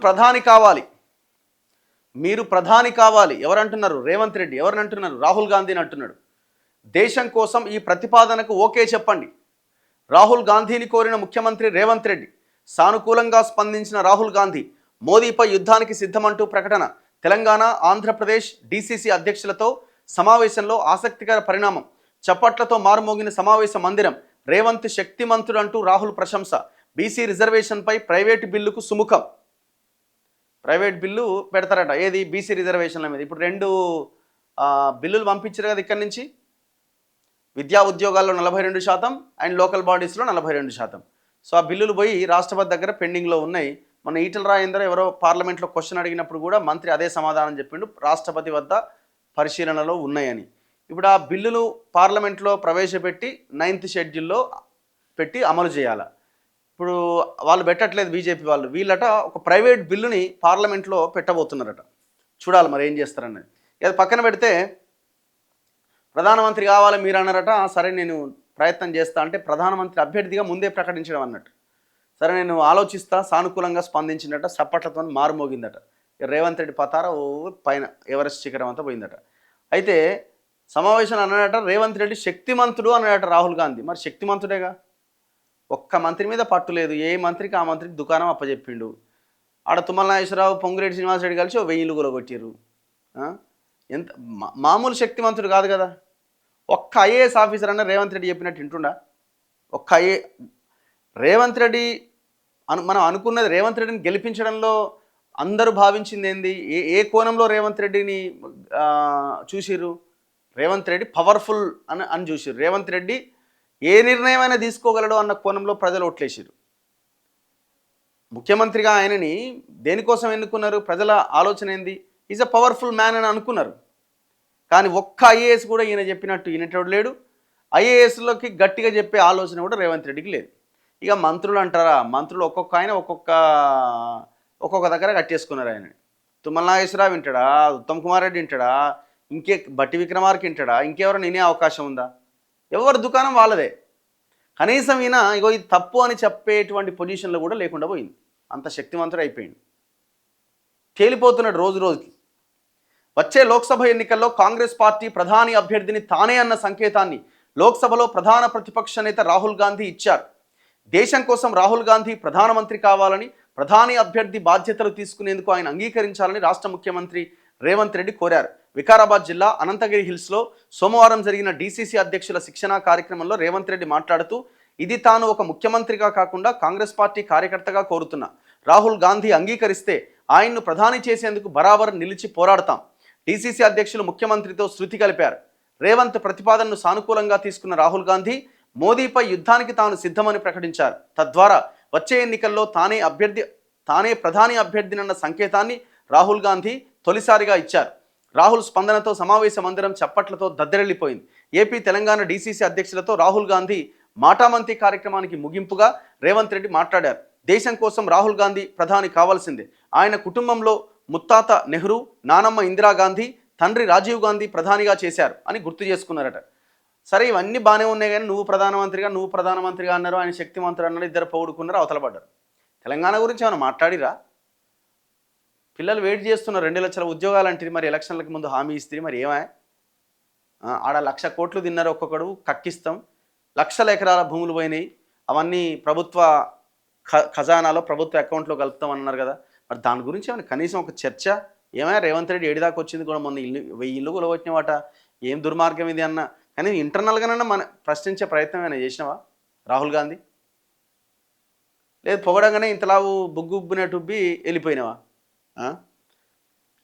ప్రధాని కావాలి, మీరు ప్రధాని కావాలి ఎవరంటున్నారు? రేవంత్ రెడ్డి. ఎవరిని అంటున్నారు? రాహుల్ గాంధీని అంటున్నాడు. దేశం కోసం ఈ ప్రతిపాదనకు ఓకే చెప్పండి. రాహుల్ గాంధీని కోరిన ముఖ్యమంత్రి రేవంత్ రెడ్డి. సానుకూలంగా స్పందించిన రాహుల్ గాంధీ మోదీపై యుద్ధానికి సిద్ధమంటూ ప్రకటన. తెలంగాణ, ఆంధ్రప్రదేశ్ డీసీసీ అధ్యక్షులతో సమావేశంలో ఆసక్తికర పరిణామం. చప్పట్లతో మారుమోగిన సమావేశ మందిరం. రేవంత్ శక్తిమంతుడు అంటూ రాహుల్ ప్రశంస. బీసీ రిజర్వేషన్పై ప్రైవేటు బిల్లుకు సుముఖం. ప్రైవేట్ బిల్లు పెడతారట, ఏది? బీసీ రిజర్వేషన్ల మీద. ఇప్పుడు 2 బిల్లులు పంపించారు కదా ఇక్కడి నుంచి. విద్యా ఉద్యోగాల్లో 42% అండ్ లోకల్ బాడీస్లో 42%. సో ఆ బిల్లులు పోయి రాష్ట్రపతి దగ్గర పెండింగ్లో ఉన్నాయి. మన ఈటల రాజేందర్ ఎవరో పార్లమెంట్లో క్వశ్చన్ అడిగినప్పుడు కూడా మంత్రి అదే సమాధానం చెప్పిండు, రాష్ట్రపతి వద్ద పరిశీలనలో ఉన్నాయని. ఇప్పుడు ఆ బిల్లులు పార్లమెంట్లో ప్రవేశపెట్టి 9th షెడ్యూల్లో పెట్టి అమలు చేయాలి. ఇప్పుడు వాళ్ళు పెట్టట్లేదు, బీజేపీ వాళ్ళు. వీళ్ళట ఒక ప్రైవేట్ బిల్లుని పార్లమెంట్లో పెట్టబోతున్నారట. చూడాలి మరి ఏం చేస్తారన్నది. అది పక్కన పెడితే ప్రధానమంత్రి కావాలి మీరు అన్నారట. సరే నేను ప్రయత్నం చేస్తా అంటే ప్రధానమంత్రి అభ్యర్థిగా ముందే ప్రకటించడం అన్నట్టు. సరే నేను ఆలోచిస్తా, సానుకూలంగా స్పందించినట్ట, చప్పట్లతో మారుమోగిందట. రేవంత్ రెడ్డి పతార పైన ఎవరెస్ట్ శిఖరం అంతా పోయిందట. అయితే సమావేశం అన్నాడట రేవంత్ రెడ్డి శక్తిమంతుడు అన్నాడట రాహుల్ గాంధీ. మరి శక్తిమంతుడేగా, ఒక్క మంత్రి మీద పట్టు లేదు. ఏ మంత్రికి ఆ మంత్రికి దుకాణం అప్పచెప్పిండు. ఆడ తుమ్మల నాగేశ్వరరావు, పొంగులేటి శ్రీనివాసరెడ్డి కలిసి 1000 ఇల్లు కొట్టిర్రు. ఎంత మామూలు శక్తిమంతుడు కాదు కదా. ఒక్క ఐఏఎస్ ఆఫీసర్ అన్న రేవంత్ రెడ్డి చెప్పినట్టు వింటుండా? ఒక్క రేవంత్ రెడ్డి మనం అనుకున్నది, రేవంత్ రెడ్డిని గెలిపించడంలో అందరూ భావించింది ఏంది? ఏ కోణంలో రేవంత్ రెడ్డిని చూసిర్రు? రేవంత్ రెడ్డి పవర్ఫుల్ అని చూసిర్రు. రేవంత్ రెడ్డి ఏ నిర్ణయమైనా తీసుకోగలడు అన్న కోణంలో ప్రజలు ఓట్లేసిర్రు. ముఖ్యమంత్రిగా ఆయనని దేనికోసం ఎన్నుకున్నారు? ప్రజల ఆలోచన ఏంది? ఈజ్ అ పవర్ఫుల్ మ్యాన్ అని అనుకున్నారు. కానీ ఒక్క ఐఏఎస్ కూడా ఈయన చెప్పినట్టు ఈయనటోడు లేడు. ఐఏఎస్లోకి గట్టిగా చెప్పే ఆలోచన కూడా రేవంత్ రెడ్డికి లేదు. ఇక మంత్రులు అంటారా, మంత్రులు ఒక్కొక్క ఆయన ఒక్కొక్క దగ్గర కట్టేసుకున్నారు. ఆయన తుమ్మల నాగేశ్వరరావు వింటాడా, ఉత్తమ్ కుమార్ రెడ్డి వింటాడా, బట్టి విక్రమార్క వింటాడా, ఇంకెవరైనా వినే అవకాశం ఉందా? ఎవరి దుకాణం వాళ్ళదే. కనీసం ఈయన ఇగో ఇది తప్పు అని చెప్పేటువంటి పొజిషన్లో కూడా లేకుండా పోయింది. అంత శక్తివంతుడు అయిపోయింది. తేలిపోతున్నాడు రోజు రోజుకి. వచ్చే లోక్సభ ఎన్నికల్లో కాంగ్రెస్ పార్టీ ప్రధాని అభ్యర్థిని తానే అన్న సంకేతాన్ని లోక్సభలో ప్రధాన ప్రతిపక్ష నేత రాహుల్ గాంధీ ఇచ్చారు. దేశం కోసం రాహుల్ గాంధీ ప్రధానమంత్రి కావాలని, ప్రధాని అభ్యర్థి బాధ్యతలు తీసుకునేందుకు ఆయన అంగీకరించాలని రాష్ట్ర ముఖ్యమంత్రి రేవంత్ రెడ్డి కోరారు. వికారాబాద్ జిల్లా అనంతగిరి హిల్స్లో సోమవారం జరిగిన డీసీసీ అధ్యక్షుల శిక్షణా కార్యక్రమంలో రేవంత్ రెడ్డి మాట్లాడుతూ, ఇది తాను ఒక ముఖ్యమంత్రిగా కాకుండా కాంగ్రెస్ పార్టీ కార్యకర్తగా కోరుతున్నా. రాహుల్ గాంధీ అంగీకరిస్తే ఆయన్ను ప్రధాని చేసేందుకు బరాబర్ నిలిచి పోరాడతాం. డీసీసీ అధ్యక్షులు ముఖ్యమంత్రితో శృతి కలిపారు. రేవంత్ ప్రతిపాదనను సానుకూలంగా తీసుకున్న రాహుల్ గాంధీ మోదీపై యుద్ధానికి తాను సిద్ధమని ప్రకటించారు. తద్వారా వచ్చే ఎన్నికల్లో తానే ప్రధాని అభ్యర్థినన్న సంకేతాన్ని రాహుల్ గాంధీ తొలిసారిగా ఇచ్చారు. రాహుల్ స్పందనతో సమావేశ మందిరం చప్పట్లతో దద్దరెళ్లిపోయింది. ఏపీ, తెలంగాణ డీసీసీ అధ్యక్షులతో రాహుల్ గాంధీ మాటామంతి కార్యక్రమానికి ముగింపుగా రేవంత్ రెడ్డి మాట్లాడారు. దేశం కోసం రాహుల్ గాంధీ ప్రధాని కావాల్సిందే. ఆయన కుటుంబంలో ముత్తాత నెహ్రూ, నానమ్మ ఇందిరాగాంధీ, తండ్రి రాజీవ్ గాంధీ ప్రధానిగా చేశారు అని గుర్తు చేసుకున్నారట. సరే ఇవన్నీ బాగానే ఉన్నాయి కానీ నువ్వు ప్రధానమంత్రిగా అన్నారు, ఆయన శక్తిమంతుడు అన్నారు, ఇద్దరు పౌడుకున్నారు, అవతల పడ్డారు. తెలంగాణ గురించి ఏమైనా మాట్లాడిరా? పిల్లలు వెయిట్ చేస్తున్నారు 2 లక్షల ఉద్యోగాలు అంటే. మరి ఎలక్షన్లకు ముందు హామీ ఇస్తే మరి ఏమా? ఆడ 1,00,000 కోట్లు తిన్నారు ఒక్కొక్కడు, కక్కిస్తాం. లక్షల ఎకరాల భూములు పోయినాయి, అవన్నీ ప్రభుత్వ ఖజానాలో ప్రభుత్వ అకౌంట్లో కలుపుతామన్నారు కదా. మరి దాని గురించి ఏమైనా కనీసం ఒక చర్చ? ఏమైనా రేవంత్ రెడ్డి ఏడిదాకా వచ్చింది కూడా, మొన్న 1000 ఇల్లు కొలగొట్టినవాట, ఏం దుర్మార్గం ఇది అన్న. కానీ ఇంటర్నల్గానన్నా మన ప్రశ్నించే ప్రయత్నం ఏమైనా చేసినావా రాహుల్ గాంధీ? లేదు పొగడంగానే ఇంతలావు బుగ్గుబ్బునేటుబ్బి వెళ్ళిపోయినావా?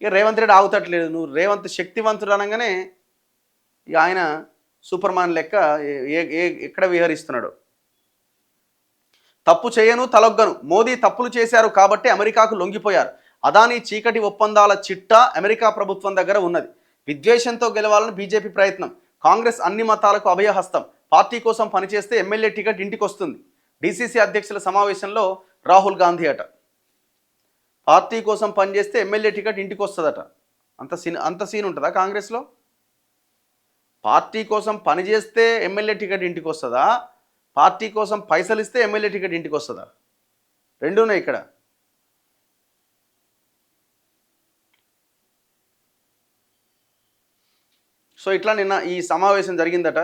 ఇక రేవంత్ రెడ్డి ఆగుతట్లేదు. నువ్వు రేవంత్ శక్తివంతుడు అనగానే ఇక ఆయన సూపర్ మ్యాన్ లెక్క ఎక్కడ విహరిస్తున్నాడు. తప్పు చేయను, తలొగ్గను. మోదీ తప్పులు చేశారు కాబట్టి అమెరికాకు లొంగిపోయారు. అదానీ చీకటి ఒప్పందాల చిట్టా అమెరికా ప్రభుత్వం దగ్గర ఉన్నది. విద్వేషంతో గెలవాలని బీజేపీ ప్రయత్నం. కాంగ్రెస్ అన్ని మతాలకు అభయహస్తం. పార్టీ కోసం పనిచేస్తే ఎమ్మెల్యే టికెట్ ఇంటికి వస్తుంది. డీసీసీ అధ్యక్షుల సమావేశంలో రాహుల్ గాంధీ అట. పార్టీ కోసం పనిచేస్తే ఎమ్మెల్యే టికెట్ ఇంటికి వస్తుందట. అంత సీన్ ఉంటుందా కాంగ్రెస్లో? పార్టీ కోసం పనిచేస్తే ఎమ్మెల్యే టికెట్ ఇంటికి వస్తుందా? పార్టీ కోసం పైసలు ఇస్తే ఎమ్మెల్యే టికెట్ ఇంటికి వస్తుందా? రెండునే ఇక్కడ. సో ఇట్లా నిన్న ఈ సమావేశం జరిగిందట.